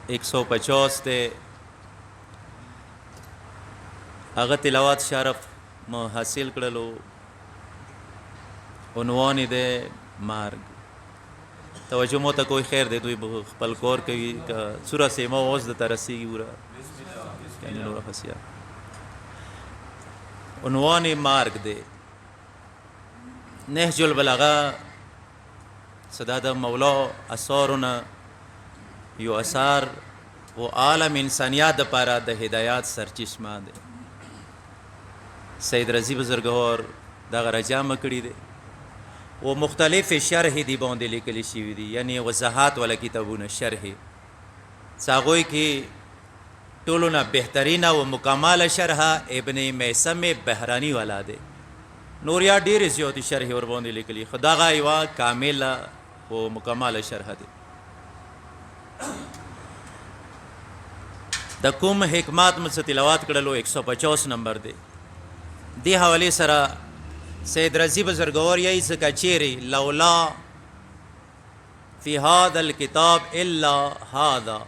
150 دی هغه تلاوت شرف مو حاصل کړلو عنوان یې دی مرګ توجه مو ته کوئی خیر دی دوی خپل کور کوي که سوره سیمه اوس د ترسیږي وره کنه نور خاصیا عنوان مرګ دی نهج البلاغه صدا د مولا اثارونه یو اثار و عالم انسانیت لپاره د هدایت سرچشمه دی سید رضی بزرګور دغه راجامه کړي دی و مختلف شرح دی باندې لیکل شوی دی یعنی وضاحت ولا کتابونه شرح څاغوي کې ټولونه بهترینه و مکمل شرح ابن میسم بهرانی والا دی نور یا ډیر زیات شرح ور باندې لیکلی خداغه یو کامله و مکمل شرح دی د کوم حکمت مڅ تلاوت کړلو 150 نمبر دی دی حواله سره سید رضی بزرګور یې څنګه چیرې لولا فی هذا الكتاب الا هذا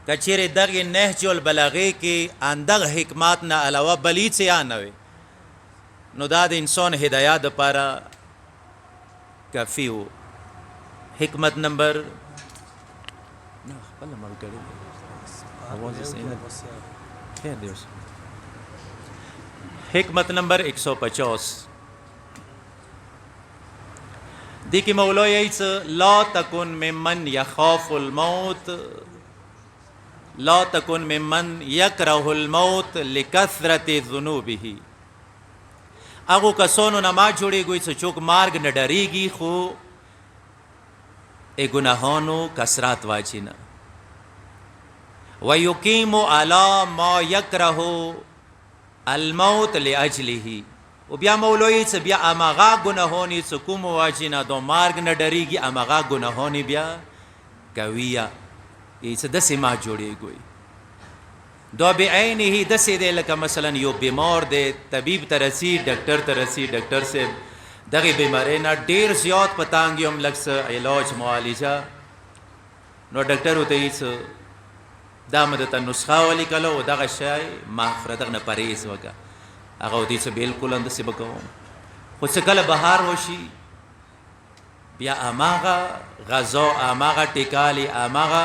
کچیرې دغه نهج البلاغه کې اندغه حکمت نه علاوه بلی څه نه وي نو دا د انسان هدایت لپاره کافی وو حکمت نمبر نه خپل عمل کړی اواز یې نه خیر دی حکمت نمبر 150 دی کی مولا ییڅ لا تکن ممن یخاف الموت لا تکن ممن یکره الموت لکثرت ذنوبه هغه کسانو نه ما جوړیږي چې څوک مارګ نه ډریږي خو ای ګناهونو کثرت واجینا ويقيم على ما يكره الموت لاجله او بیا مولوی څه بیا امغه ګناهونی څه کوم واجینا دو مارګ نه ډریږي امغه ګناهونی بیا کویا ای څه د سیما جوړیږي دو به عینه د سې د لکه مثلا یو بیمار دی طبيب ترسي ډاکټر ترسي ډاکټر سے دغه بیماری نه ډیر زیات پتانګي هم لکس علاج معالجه نو ډاکټر وته یې دا مدته نسخه ولی کله او دغه شی مغفرت نه پرهیز وکړه هغه دې څه بالکل اند څه بکوم خو څه کله بهار وشي بیا اماغه غذا اماغه ټیکالی اماغه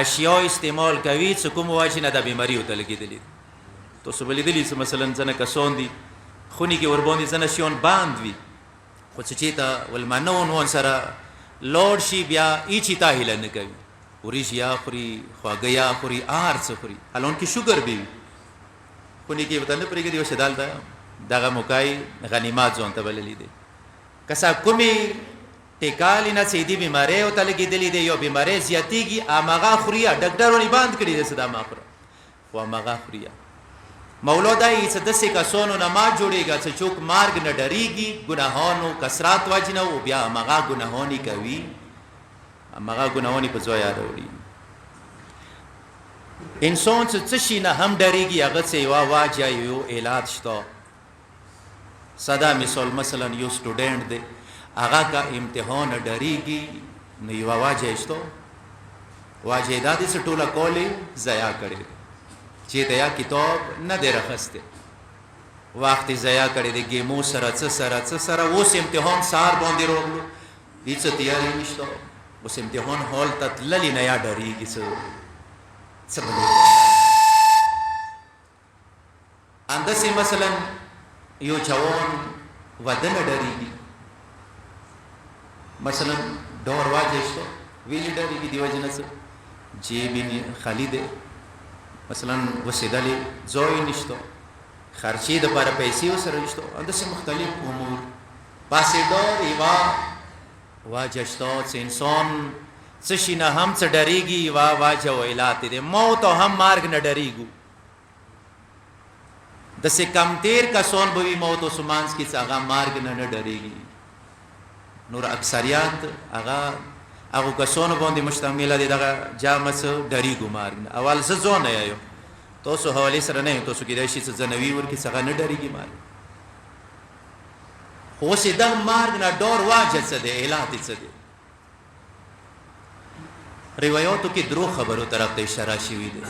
اشیاء استعمال کوي څه کوم واجی نه د بیماری او تلګیدلی تو څه ولیدلی څه مثلا څنګه کسون دي خونی کې ور باندې څنګه شیون باند وي خو څه چیتا ولمنون ون سره لوډ شي بیا ای چیتا هیله نه کوي وريشیا خوري خواګیا خوري ارڅ خوري الون کې شوګر دی خونی کې وطن پرې کې دی شدال دا دغه موکای غنیمت ځون ته بللی دي کسا کومي ټیکالی نه سیدی بیماری او تلګیدلی دی یو بیماری زیاتیږي امغه خوریا ډاکټر ونی باند کړی دی صدا ماخره خو امغه خوریا مولا دای څه د څه کسونو نه ما جوړیږي چې څوک مارګ نه ډریږي ګناهونو کثرت واجنه او بیا امغه ګناهونی کوي امغه ګناهونی په ځای راوړي انسان څه شي نه هم ډریږي هغه څه یو واجه یو علاج شته صدا مثلا یو سټوډنټ دی هغه کا امتحان ډریږي نو یو واجه شته واجه د دې ټوله کولی ضایع کړي چې دا کتاب نه دی راخسته وخت ضایع کړي د ګیمو سره اوس امتحان سار باندې روغلو هیڅ تیاری نشته اوس امتحان هال ته تللی نه یا ډریږي څه اندسې مثلا یو جوان ودن ډریږي مثلا ډور واجه شته ویلی ډریږي دی وجنه څه جیبین خالد مثلا وسیدلی زوی نشته خرچې د پر پیسې وسره نشته اندسې مختلف امور پاسې ډور ایوا واجشتو چې انسان څه شي نه هم څه ډریږي وا واجه ویلات دي موت او هم مارګ نه ډریږي د څه کم تیر کسون به موت او سمانس کی څنګه مارګ نه ډریږي نور اکثریت هغه کسون باندې مشتمل دي دغه جامس ډریږي مارګ اول څه ځونه یو تاسو حواله سره نه تاسو کې د شي څه ځنوي ورکی څنګه نه ډریږي مارګ خو سیده مارګ نه ډور واجه څه دی علت څه دی روایاتو کې درو خبرو طرف ته اشاره شوې ده.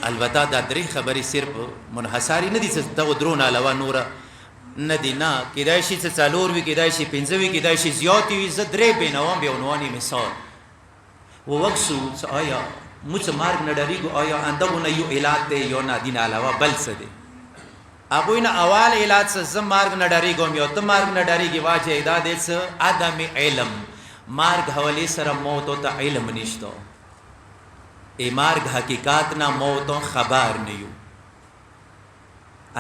البته دا درې خبرې صرف منحصرې نه دي چې دغه درو نه علاوه نوره نه دي، نه کېدای شي چې څلور وي، کېدای شي پنځه وي، کېدای شي زیات وي. زه درې بینوم بیا عنوان مثال ووکسو چې آیا موږ مرګ نه ډارېږو، آیا اندغه نه یو علت دی یا نه دین علاوه بل څه دی؟ هغوی نه اول علت څه زه مرګ نه ډارېږم یا ته مرګ نه ډارېږي، واجه دا دی څه عدم علم. مرګ حوالې سره موت ته علم نشته، ای مرگ حقیقت نه موتون خبر نیو.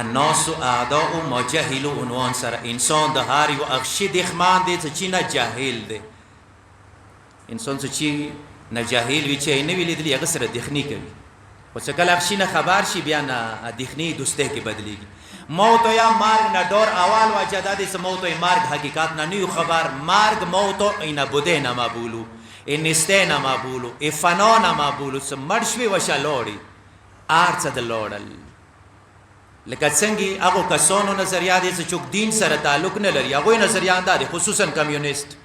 الناس اعداء ما جهلو عنوان سره انسان ده هر یو اخشی دخمان ده چی نه جاهل ده. انسان چی نه جاهل وی چی نه ویلی دلی هغه سره دخنی کوي، او چې کله اخشی نه خبر شي بیا نه دخنی دوسته کې بدلیږي. موت یا مرگ نه دور اول وجه ده چې موت یا مرگ حقیقت نه نیو خبر. مرگ موت اینا بوده نه مبولو، نسته نه مابولو، فنا نه مابولو. څه مړ شوي وشه لوړي هر څه د لوړل. لکه څنګه هغو کسانو نظریه دی چې څوک دین سره تعلق نه لري، هغوی نظریه دا دی، خصوصا کمیونیست.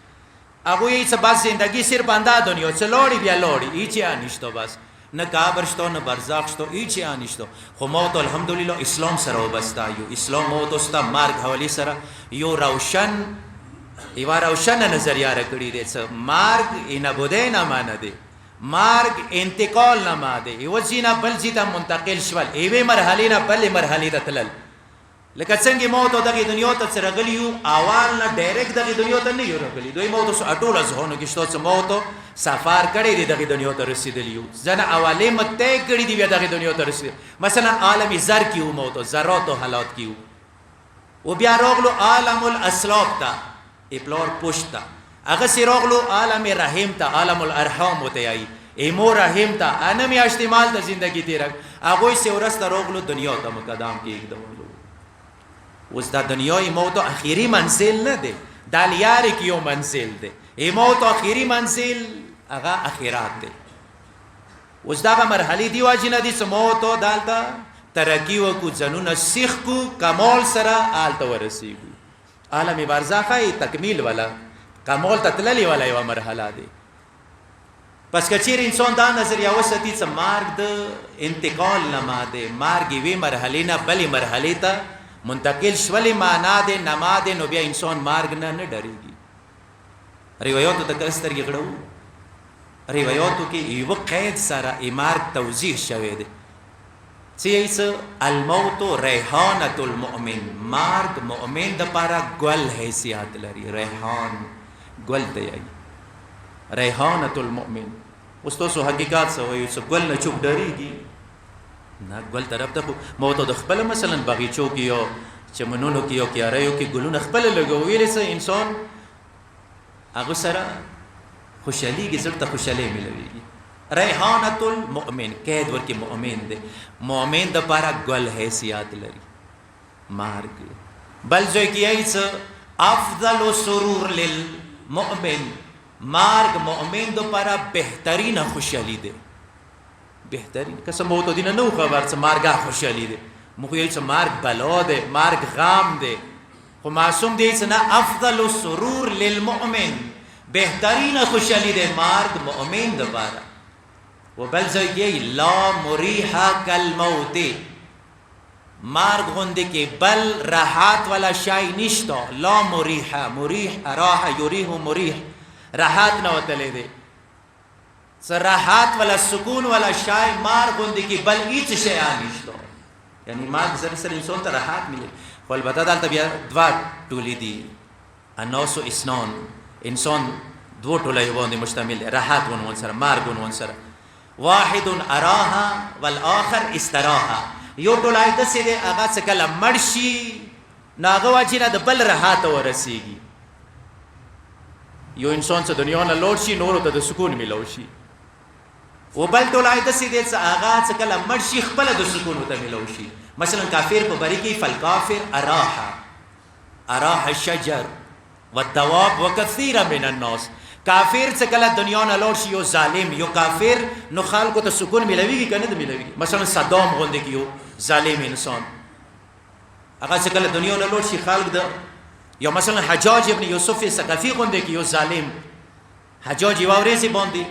هغوی څه بس زندگی صرف انده دنیا څه لوړي بیا لوړي، هیڅ نشته، بس نه قبر شته نه برزخ شته، هیڅ نشته. خو موت الحمدلله اسلام سره وابسته یو. اسلام موت ستا مرګ حوالی سره یو روشن ایوا روشن نظریه را کړی دی چې مرګ اینا بوده نه مانه دی، مرګ انتقال نه مانه دی. یو ځینه بل ځای ته منتقل شول، یوې مرحلې نه بلې مرحلې ته تلل. لکه څنګه موت دغه دنیا ته چې راغلی یو، اول نه ډایرکټ دغه دنیا ته نه یو راغلی. دوی موت اوس اټوله ځهونو کې شته چې موت سفر کړی دی دغه دنیا ته رسېدلی یو. ځنه اولې مته کړي دی بیا دغه دنیا ته رسېدلی. مثلا عالم زر کې و موت، ذرات او حالات کې و، او بیا راغلو عالم الاسلاف ته، پلار پشت تا، اگه سی راغلو عالم رحم تا، عالم الارحام ہوتے آئی، ایمو رحم تا، انمی اشتمال تا زندگی تیرک. اگوی سی ورست راغلو دنیا تا مقدام کی ایک دولو. اس دا دنیای موت اخیری منزل نه ده، دا لیاری کیو منزل ده. ای موت اخیری منزل اگه اخیرات ده. اس دا مرحلی دیو جنا دی سموتو دالتا ترقی کو زنون سیخ کو کمال سرا آلتا ورسیگو. عالم برزخه تکمیل والا کمال تتللی والا یو مرحله دی. پس کچیر انسان دا نظریه وسطی چې مرګ د انتقال نه ماده، مرګ یوې مرحلې نه بلې مرحلې ته منتقل شولې معنا دی نه ماده، نو بیا انسان مرګ نه نه ډارېږي. روایاتو ته که سترګې غړوو، روایاتو کې یو قید سره مرګ توضیح شوی دی چې الموت ریحانة المؤمن، مرگ مؤمن د پاره گل حیثیت لري. ریحان گل ته یی ریحانة المؤمن. اوس تاسو حقیقت څه وایو چې گل نه چوک ډریږي؟ نه، گل طرف ته موت د خپل مثلا باغچو کې یا چمنونو کې یا کیاریو کې ګلونه خپل لګوي، لسه انسان هغه سره خوشالي کې زړه ته خوشالي ملوي. ریحانة المؤمن قید ورکی مؤمن دے، مؤمن دا پارا گل حیثیات لري. مرگ بل جو کیای څه افضل سرور للمؤمن، مرگ مؤمن دا پارا بهترین خوشحالی دے. بهترین کسا موتو دینا نو خبر څه مرگا خوشحالی دے، مخو یای څه مرگ بلا دے، مرگ غام دے. خو معصوم دی څه نه افضل سرور للمؤمن، بهترین خوشحالی دے مرگ مؤمن دا پارا. و بل زوجی لا مریحا کالموت، مرگ غنده که بل راحت والا شای نشتا. لا مریحا، مریح راح یریح مریح، راحت نوتله ده. راحت والا سکون والا شای مرگ غنده که بل ایچ شیعه نشتا. یعنی مرگ سر انسان تا راحت مله. خو البته دلتا بیا دوا طولی دی، الناس و اسنان، انسان دو طولی باندې مشتمل، راحت ونوان سر، مرگ ونوان سر. واحد اراها والآخر استراها. یو ټولای د سې د هغه څه کله مړ شي نو هغه واجب نه د بل راحت ورسیږي. یو انسان چې دنیا نه لوړ شي نور ته د سکون ملو شي، او بل ټولای د سې د هغه څه کله مړ شي خپل د سکون ته ملو شي. مثلا کافر په بری کې فالکافر اراها، اراها الشجر والدواب وكثير من الناس. کافر څه کله دنیا نه لوړ شي یو ظالم یو کافر نو خلکو ته سکون ملويږي کنه د ملويږي. مثلا صدام غوندې کیو ظالم انسان هغه څه کله دنیا نه لوړ شي خلک د یا مثلا حجاج ابن یوسف ثقفی غوندې کیو ظالم. حجاج یو ورځ باندې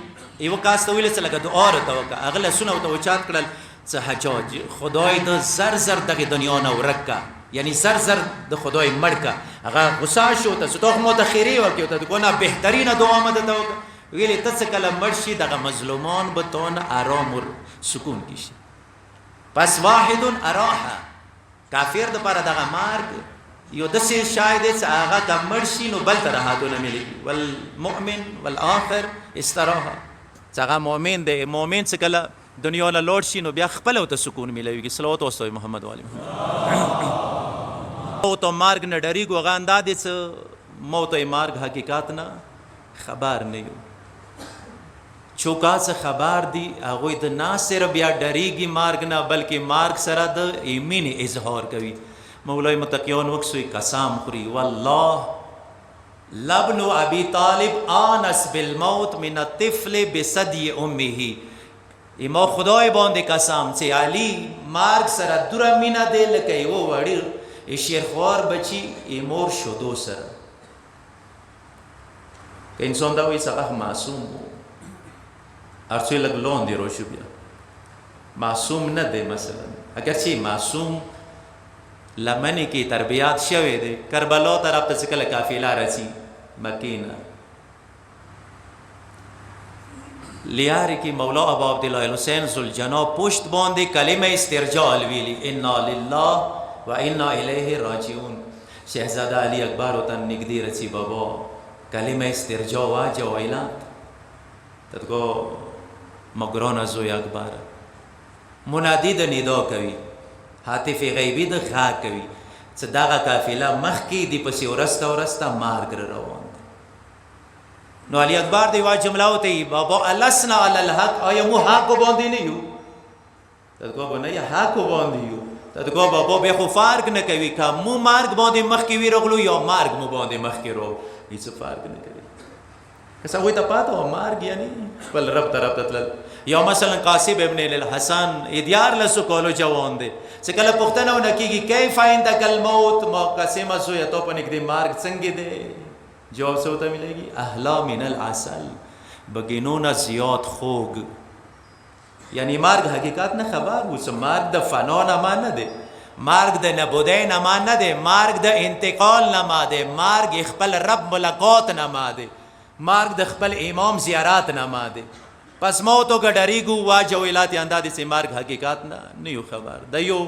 یو کاس ته ویل څه لکه دعا ورته وکړه هغه لاسونه ورته اوچات کړل څه حجاج خدای د زر زر دغه دنیا نه ورک کا یعنی زر زر د خدای مړ کا هغه غصه شو ته څه مو ته خیری وکړو ته ګونه بهترینه دعا مده ته وکړه ویلې ته څه کله مړ شي دغه مظلومان به تون آرام او سکون کې شي پس واحد اراحه کافر د پر دغه مارګ یو دسه شاید چې هغه د مړ شي نو بل ته راحتونه ملي والمؤمن والآخر استراحه څنګه مؤمن دی مؤمن څه کله دنیا له لوړ شي نو بیا خپل ته سکون ملوي صلوات واستوي محمد علی محمد او تو مارګ نه ډریګو هغه انداز چې موت ای مارګ حقیقت نه خبر نه یو چوکا څه خبر دی هغه د ناصر بیا ډریږي مارګ نه بلکې مارګ سره د ایمین اظهار کوي مولای متقیون وکسوی قسم خوري والله لبن ابي طالب انس بالموت من الطفل بصدي امه ایما خدای باندې قسم چې علي مارګ سره دوره مینا دی لکه یو وړي شیرخوار بچی ایمور شدو سره که انسان دا وی څنګه معصوم ارڅې لګ لون دی روشو بیا معصوم نه دی مثلا اگر چې معصوم لمنی کی تربیات شوه دی کربلا طرف ته کله قافله راځي مکینه لیاری کی مولا ابو عبدالله الحسین ذوالجناب پشت باندې کلمه استرجال ویلی انا لله و انا الیه راجعون شهزاده علی اکبر او تن نگدی رچی بابا کلمه استرجاع واجه ویلات تدگو مگران زوی اکبر منادی د ندا کوي هاتف غیبی د غا کوي چې دغه قافله مخ کې دی پسې ورسته مارګ روان دی نو علی اکبر دی وا جمله وته بابا الاسنا علی الحق آیا مو حق باندې نه یو تدگو بنه حق باندې یو تدگو بابا به خو فرق نه کوي که مو مارګ باندې مخ کې وی رغلو یا مارګ مو باندې مخ کې رو هیڅ فرق نه کوي کسا وای ته پاته و مارګ یعنی بل رب طرف تل یا مثلا قاسم ابن الحسن ادیار لسو کولو جوان دی چې کله پښتنه ونه کیږي کیف عندك الموت ما قسم سو یا تو پنیک دی مارګ څنګه دی جواب سو ته ملےږي احلا من العسل بگینون زیاد خوږ یعنی مرگ حقیقت نه خبر وو چې مرگ د فنا نه مان نه دی مرگ د نبودی نه مان نه دی مرگ د انتقال نه ما دی مرگ خپل رب ملاقات نه ما دی مرگ د خپل امام زیارت نه ما دی پس موتو کا ډریګو واجه ویلات انداز چې مرگ حقیقت نه یو خبر د یو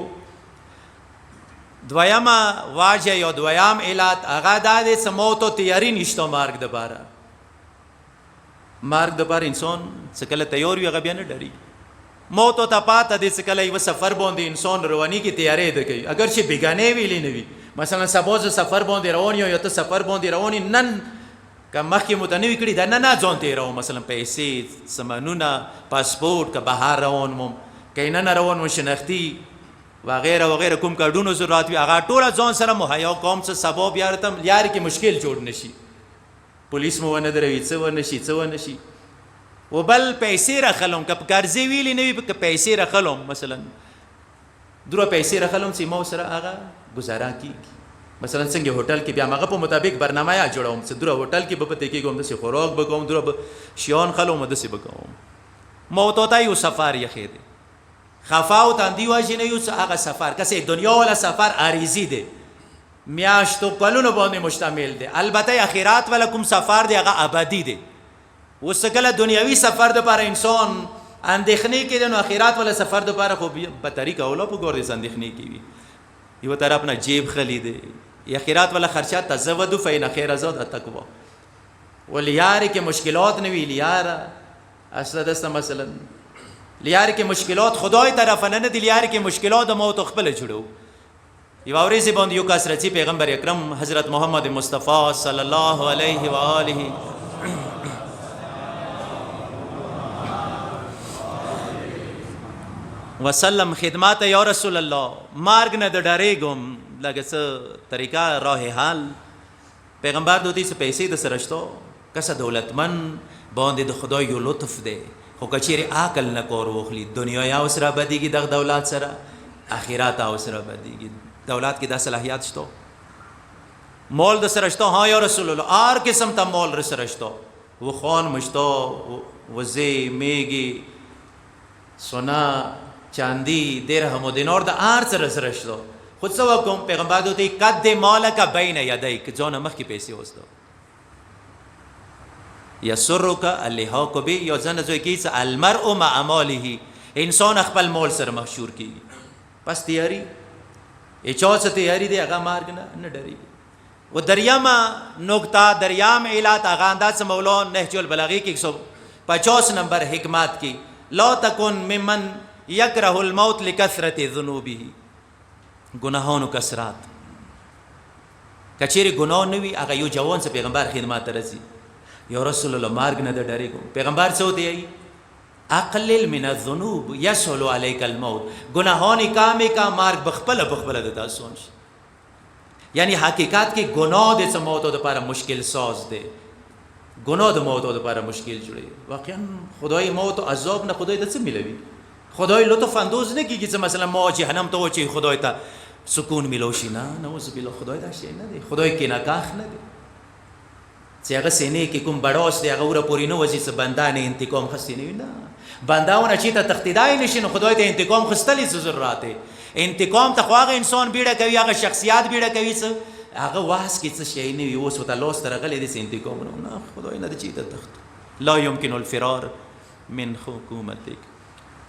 دویما واجه یو دویم علت هغه د دې موتو تیاری نشته مرگ د باره مرگ د باره انسان څه کله تیار وي هغه بیا نه ډری موت ته پاته دې څه کله یو سفر باندې انسان رواني کی تیاری ده کوي اگر چې بیگانه ویلی نه وي مثلا سبوز سفر باندې روان یو ته سفر باندې رواني نن که مخکې متنوي کړي دا نه ځان تیرو مثلا پیسې سمانونه پاسپورت که بهر روان مم که نه روان مو شناختی وغیره وغیره کوم کارډونو ضرورت وي هغه ټول ځان سره مهیا کوم څه سبب یارتم یار کې مشکل جوړ نشي پولیس مو ونه دروي څه ونه شي وبل پیسې راخلم که قرضې ویلې نه وي که پیسې راخلم مثلا دوره پیسې راخلم چې مو سره هغه گزاره کیږي مثلا څنګه هوټل کې بیا مغه په مطابق برنامه یا جوړوم چې دوره هوټل کې به پته کېږم د خوراک بکوم دوره شیان خلوم د سی بکوم موت ته یو سفر یې خېده خفاو تاندی واجی نه یو هغه سفر کسه دنیا ولا سفر عریضی دی میاشتو کلونو باندې مشتمل دی البته اخرات ولا کوم سفر دی هغه ابدی دی وسکله دنیوي سفر د پر انسان اندېخنې کې د اخرات ولا سفر د پر خو په طریقه اوله په ګور دي اندېخنې کې وي یو طرف نه جیب خلی دی اخرات ولا خرچات تزودوا فإن خير الزاد التقوى ولیار کې مشکلات نه وی لیار اصل دسته مثلا لیار کې مشکلات خدای طرف نه دی لیار کې مشکلات د موت خپل جوړو یو اورېزي باندې یو کس رچی پیغمبر اکرم حضرت محمد مصطفی صلی الله علیه و آله وسلم خدمات یا رسول الله مارګ نه د ډارېګم لکه څه طریقه راه حل پیغمبر دوی څه پیسې د سرشتو کسه دولتمن باندې د خدای یو لطف دی خو کچېری عقل نه کور وخلی دنیا یا اوسره بدیږي د دولت سره اخرت اوسره بدیږي دولت کې د صلاحیت شته مول د سرشتو ها یا رسول الله آر قسم ته مول سرشتو و خان مشتو وزې میږي سونا چاندی درهم و دینار د هر څه رسره شته خو څه وکړم پیغمبر دوی قد مالک بین یدیک ځانه مخکې پیسې وسته یسرک اللحاق به یا ځنه زوی کیسه المرء مع ماله انسان خپل مال سره مشهور کیږي پس تیاری چا څه تیاری دی هغه مارګ نه ډریږي و دریامه نقطه دریام علت هغه انداز مولا نهج البلاغه کې 150 نمبر حکمت کی لا تکن ممن یکره الموت لکثرت ذنوبه گناهونو کثرت کچېری ګناه نه وي هغه یو جوان څه پیغمبر خدمت ته رسي یا رسول الله مارګ نه د ډریږم پیغمبر څه وتی اقلل من الذنوب يسهل عليك الموت گناهانی کامې کا مارګ بخپله د تاسو شي یعنی حقیقت کې گناه د موت د لپاره مشکل ساز دی گناه د موت د لپاره مشکل جوړي واقعا خدای موت او عذاب نه خدای د څه ملوي خدای لطف اندوز نه کیږي چې مثلا ما جهنم ته وچی خدای ته سکون ملوشي نه نعوذ بالله خدای دا شي نه دی خدای کې ناکاخ نه دی چې هغه سینې کې کوم بڑاس دی هغه ور پورې نو وځي څه بنده نه انتقام خستې نه وي نه بنداونه چې ته تختیدای نشي نو خدای ته انتقام خستلی ضرورت انتقام ته خو هغه انسان بیړه کوي هغه شخصیت بیړه کوي څه هغه واس کې څه شي نه وي اوس وته لاس تر غلې دې انتقام نه خدای نه چې ته تخت لا يمكن الفرار من حکومتک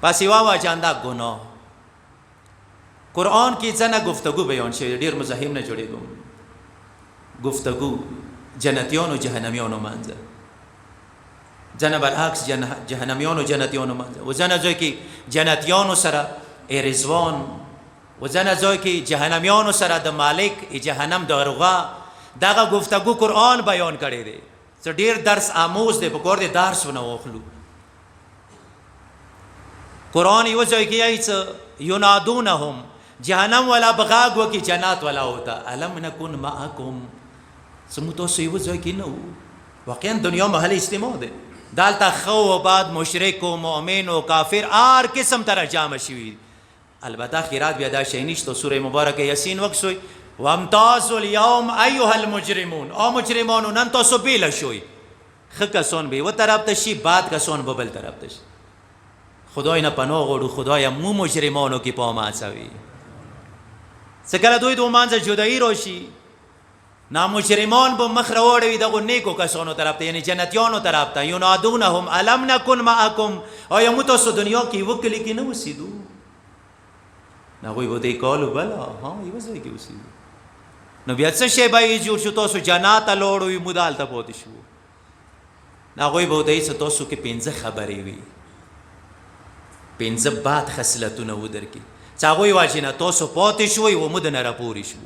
پس یو واجنده گناه قرآن کی ځنه گفتگو بیان شوی ډیر مزاحم نه جوړېږم گفتگو جنتیانو جهنميانو منځ ځنه برعکس جهنميانو جنتیانو منځ و ځنه ځای کې جنتیانو سره رضوان و ځنه ځای کې جهنميانو سره د مالک جهنم دروغه دغه گفتگو قرآن بیان کړی دی څه ډیر درس آموز دی په کور دی درس ونه واخلو قرآن یو ځای کې ایڅ ینادونهم جهنم والا بغاغ وکي جنات والا ہوتا الم نکن معکم سموتو سیو ځای کې نو واقعا دنیا محل اجتماع دی دالتا خو و بعد مشرک و مؤمن و کافر آر قسم تر جامع شوی البته خیرات بیا دا شی نشته سوره مبارکه یاسین وکسوی وامتازوا اليوم ایها المجرمون او مجرمانو نن تاسو بیل شوی خکسون به و طرف تشی بعد کسون ببل طرف تشی خدای نه پناه غوړو خدای مو مجرمانو کې پاما اچوي څکله دوی دوه مانځه جدایی راشي نا مجرمان به مخ راوړوي دغه نیکو کسانو طرف ته یعنی جنتیانو طرف ته ینادونهم الم نکن معکم او یم تاسو دنیا کې وکلی کې نه وسیدو نه وی بده کالو بلا ها یو ځای کې وسیدو نو بیا څه شی به جوړ شو تاسو جنات لوړوي مودال ته پوت شو نه وی بده څه تاسو کې پنځه خبرې وي پنځه باد خصلتونه ودر کې څاغوي واجنه تاسو پوت شوي و مود نه راپوري شو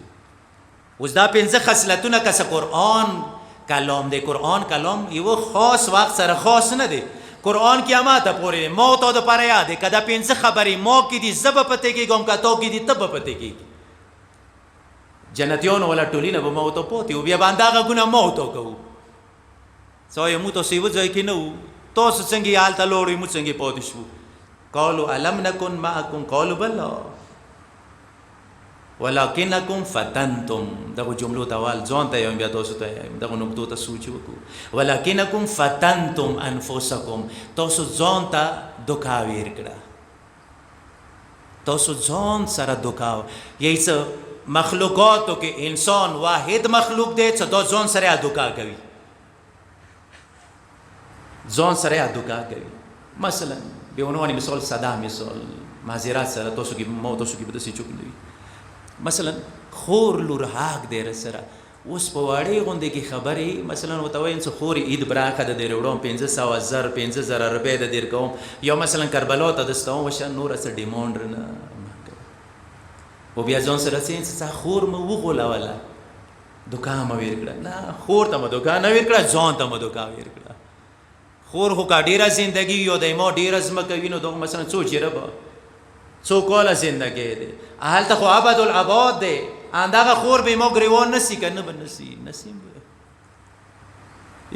اوس دا پنځه خصلتونه کس قرآن کلام دی قرآن کلام یو خاص وخت سره خاص نه دی قرآن قیامت پورې موت او د پر یاد کدا پنځه خبرې مو کې دي زب پته کې کوم کا تو کې دي تب پته کې جنتیون ولا ټولینه به موت پوت یو بیا باندې غونه موت کو سو یو موت سی و ځای کې نو تاسو څنګه حالت لوړې مو څنګه پوت شو قالوا الم نكن معكم قالوا بلى ولكنكم فتنتم دغه جملو توال ځان ته یم بیا تاسو ته یم دغه نقطو ته سوچ وکړو ولكنكم فتنتم انفسكم تاسو ځان ته دوکا ویر کړه تاسو ځان سره دوکا یی څه مخلوقاتو کې انسان واحد مخلوق دی چې د ځان سره دوکا کوي ځان سره دوکا کوي مثلا به عنوان مثال ساده مثال معذرت سره تاسو کې مو تاسو کې بده سي چوک دی مثلا خور لور حق دیر سره اوس په واړې غونډې کې خبرې مثلا وتوین څه خور عید براخه د دیر وړم 500,000 روپۍ د دیر کوم یا مثلا کربلا ته دستاو وشه نور څه ډیماند نه او بیا ځون سره څه خور مو وغولا ولا دکان مو ویر کړه نه خور ته مو دکان نه ویر کړه ځان ته مو دکان ویر کړه خور هو کا ډیره زندگی یو دایمو ډیره زمکه وینو دغه مثلا څو چیرې څو کوله زندگی دی حالت خو ابد الاباد دی اندغه خور به مو گریوان نسی کنه بنسی نسیم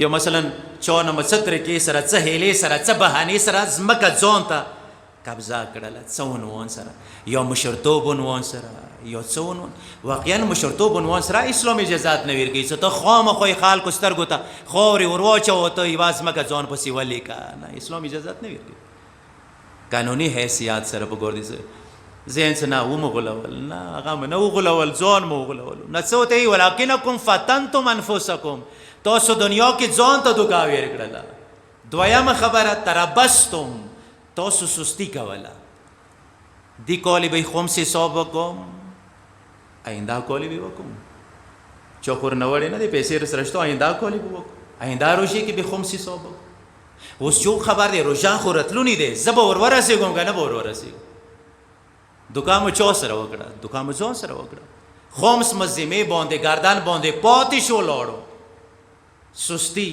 یو مثلا چا نو مستر کې سره څه هلي سره څه بهانه سره زمکه ځون ته قبضه کړله څه عنوان سره یا مشرتوب عنوان سره یا څه عنوان واقعا مشرتوب عنوان سره اسلام اجازات نه ورکوي څه ته خامخوی خلکو سترګو ته خاورې ور واچوه ته یوه ځمکه ځان پسې ولیکه نه اسلام اجازت نه ورکوي قانوني حیثیت سره په ګوردي ذهن څه نه ومغولول نه هغه مو نه وغولول ځان مو وغولولو نه څه ورته وایي ولکنکم فتنتم انفسکم تاسو دنیا کې ځان ته دوکه ویر کړله دویمه خبره تربستم تاسو سستی کوله دی کالی به خمس حساب وکم آینده کالی به وکم چاخور نوړې نه دی پیسې رسرشتو آینده کالی به وکم آینده روشي کې به خمس حساب وکم اوس جو خبر دی روژه خو رتلونی دی زه به ورورسېږم که نه به ورورسېږم دوکه مو چا سره وکړه دوکه مو ځان سره وکړه خمس مزمې باندې گردن باندې پاتې شو لاړو سستی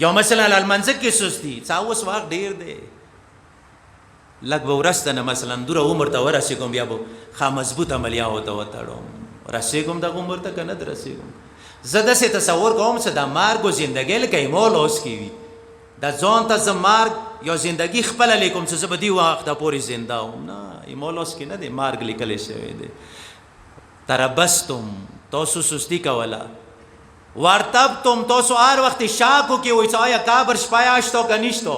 یا مثلا لمانځه کې سستی څه اوس وخت ډېر دی لږ به ورسته نه مثلا دوره عمر ته ورسېږم بیا به ښه مضبوط عملیاو ته وتړم رسېږم دغه عمر ته که نه رسېږم زه داسې تصور کوم چې د مرګ و زندګۍ لکه ایما لاس کې وي د ځان ته زه مرګ یا زندګي خپله لیکم چې زه به دې وخته پورې زنده وم نه ایما لاس کې نه دی مرګ لیکلی شوی دی تربستم تاسو سستی کوله ورتبتم تاسو هر وخت شاکو کې وایي چې آیا قبر شپه شته که نشته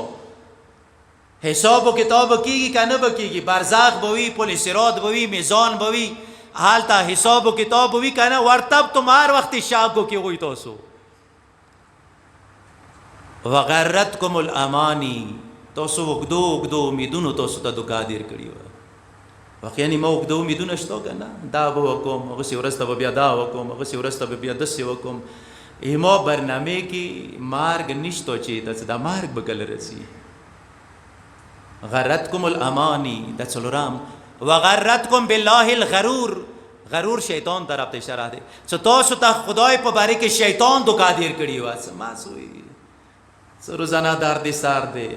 حساب و کتاب کیږي که نه به کیږي برزخ به وي پل صراط به وي میزان به وي هلته حساب و کتاب به وي که نه ورتبتم هر وخت شاکو کې وایي تاسو وغرتکم الامانی تاسو اوږدو اوږدو امیدونو تاسو ته دوکه دیر کړي وه واقعا ما اوږده امیدونه شته که نه دا به وکړم هغسې ورځ ته به بیا دا وکړم هغسې ورځ ته به بیا داسې وکړم ایما برنامې کې مرګ نشته چې ته دا مرګ به کله رسي غرتکم الامانی د څلورم وغرتکم بالله الغرور غرور شیطان طرف ته اشاره دی چې تاسو ته خدای په باره کې شیطان دوکه دیر کړي وه څه ما څه څه روزانه دار دی سار دی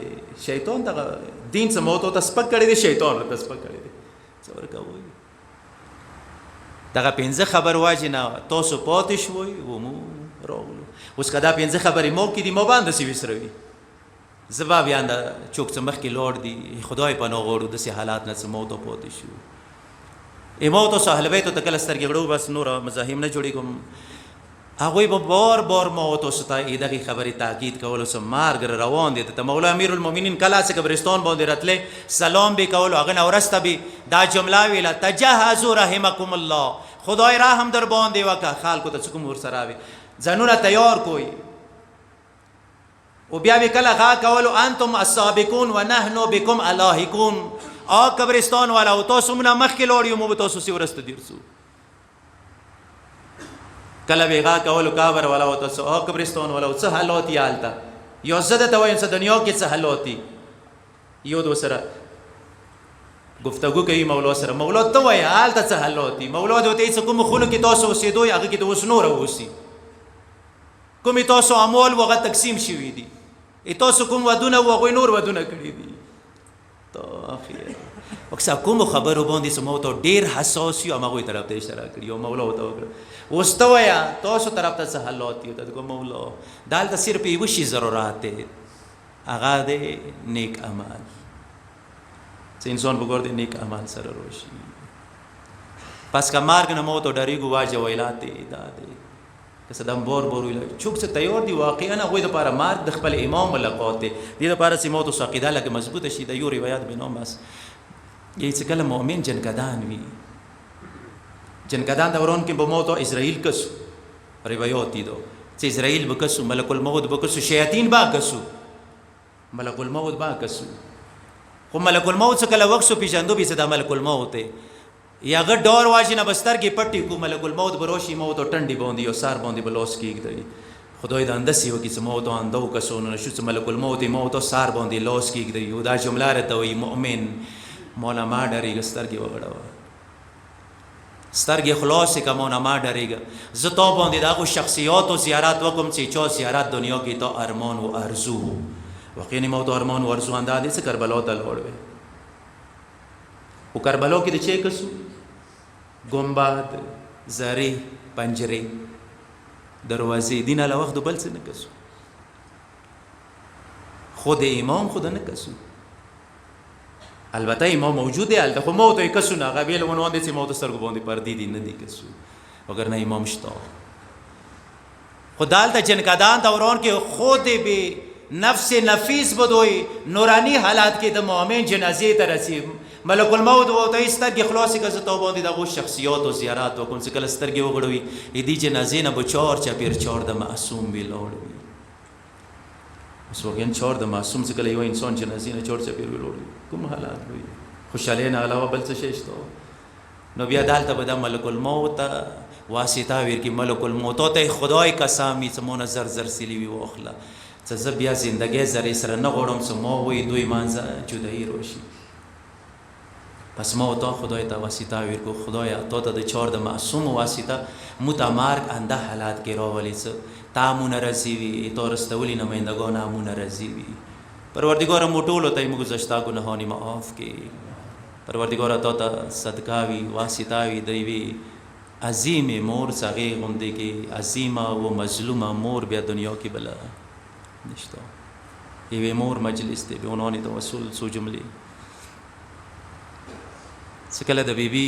شیطان دغه دین څه موتو ته سپک کړی دی شیطان ورته سپک کړی دی څه ورکوئ دغه پنځه خبر واجې نه تاسو پاتې شوئ ومو راغلو اوس که دا پنځه خبرې مو کې دي مو به همداسې وسروي زه به بیا څوک څه مخکې لاړ دي خدای پناه غواړو داسې حالات نه څه موتو پاتې شو امو تاسو اهل بیتو ته کله سترګې غړو بس نوره مزاحم نه جوړېږم هغوی به بار بار ما تاسو ته دغې خبرې تاکید کولو چې مرګ روان دی ته مولا امیرالمؤمنین کله چې قبرستان باندې راتلی سلام به کولو هغه نه وروسته به دا جمله ویله تجهزوا رحمکم الله خدای رحم در باندې وکړه خلکو ته چې کوم ورسره وي ځانونه تیار کوئ و بیا به کله غا کولو انتم السابقون و نحن بكم اللاحقون قبرستان والا او تاسو مونږ مخکې لاړ یو مو به تاسو سې ورسته دیرسو کله به غا کولو کابر والا او تاسو قبرستان والا او څه حالات یې هلته یو زه درته وایم چې دنیا کې څه حالات دي یو دو سره گفتگو کوي مولا سره مولا ته وایه هلته څه حالات دي مولا دې ورته وایي چې کومو خونو کې تاسو اوسېدو هغه کې د اوس نوره اوسي کومې تاسو اموال و هغه تقسیم شوي دي تاسو کوم ودونه و هغوی نور ودونه کړي دي اکثر کومو خبرو باندې چې ما ورته ډېر حساس یو هم هغوی طرف ته اشاره کړي او مولا ورته وکړه اوس ته وایه تاسو طرف ته څه حالات دي ورته کوم مولا دا هلته صرف یوه شي ضرورت دی هغه دی نیک عمل چې انسان به ګور دی نیک عمل سره روشي پس که مرګ نه ما ورته ډارېږو واجه ویلات دی دا دی که صدام بور ویل څوک چې تیار دي واقعا هغوی دپاره مرګ د خپل امام ملاقات دی دې دپاره چې ما تاسو عقیده لکه مضبوطه شي د یو روایت به نام بس یی چې کله مؤمن جنګدان وي جنګدان دوران کې به ما ته اسرائیل کسو روایات دي چې اسرائیل به کسو ملک الموت به کسو شیاطین به کسو ملک الموت به کسو خو ملک الموت څه کله وکسو پیژندو به چې دا ملک الموت دی یا هغه ډور واجي نه بستر کې پټي کو ملک الموت بروشي موت او ټنډي باندې او سار باندې بلوس کېږدي خدای د اندسي وکي چې موت اندو کسونه شو چې ملک الموت موت او سار باندې لوس کېږدي او دا جمله راته وي مؤمن مولا ما ډارېږه سترګې وغړوه سترګې خلاصې که مولا ما ډارېږه زه تا باندې د هغو شخصیاتو زیارت وکړم چې چا زیارت دنیا کې تا ارمان و ارزو واقعا ما ته ارمان و ارزو انده دی چې کربلا ته لاړ وی و کربلا کې د چی کسو گنبد زری پنجرې دروازې دین علا وخت بل څه نه کسو خود امام خود نه کسو البته ما موجود دی البته خو موت کسونه هغه ویل ونه دي چې موت سترګو باندې پردي دي نه دي کسو وگرنه امام شتا خدال تا جنکدان دوران کې خود به نفس نفیس بدوي نورانی حالات کې د مؤمن جنازې ته رسي ملک الموت و ته سترګې خلاصې کړه توبه دي دغه شخصیات او زیارات وکړ چې کله سترګې وغړوي دې جنازې نه بچور چا پیر چور د معصوم وی لوړوي اوس وګین چور د معصوم چې کله یو انسان جنازې نه چور چا پیر وی لوړوي کوم حالات وي خوشاله نه علاوه بل څه شي شته نو بیا دالته به د ملک الموت واسطه ویر کی ملک الموت ته خدای قسمی چې مون زر زر سلی وی واخله چې زه بیا زندګي زری سره نه غوړم چې مو وی دوی مانځه جدای روشي پس ما تا خدای ته واسطه ویر کو خدایا تو ته د چور د معصوم واسطه متمارک انده حالات کې راولې څه تامون رزیوی تو رستولی نمایندگان امون رزیوی پروردگار موټولو ته موږ گذشته ګناهانی معاف کړي پروردگار تا ته صدقه وی واسطه وی دیوی عظیم مور ساغه غوندې کې عظیمه او مظلومه مور بیا دنیا کې بلا نشته یوه مور مجلس ته به عنوان توسل سو جملې سکله د بیبي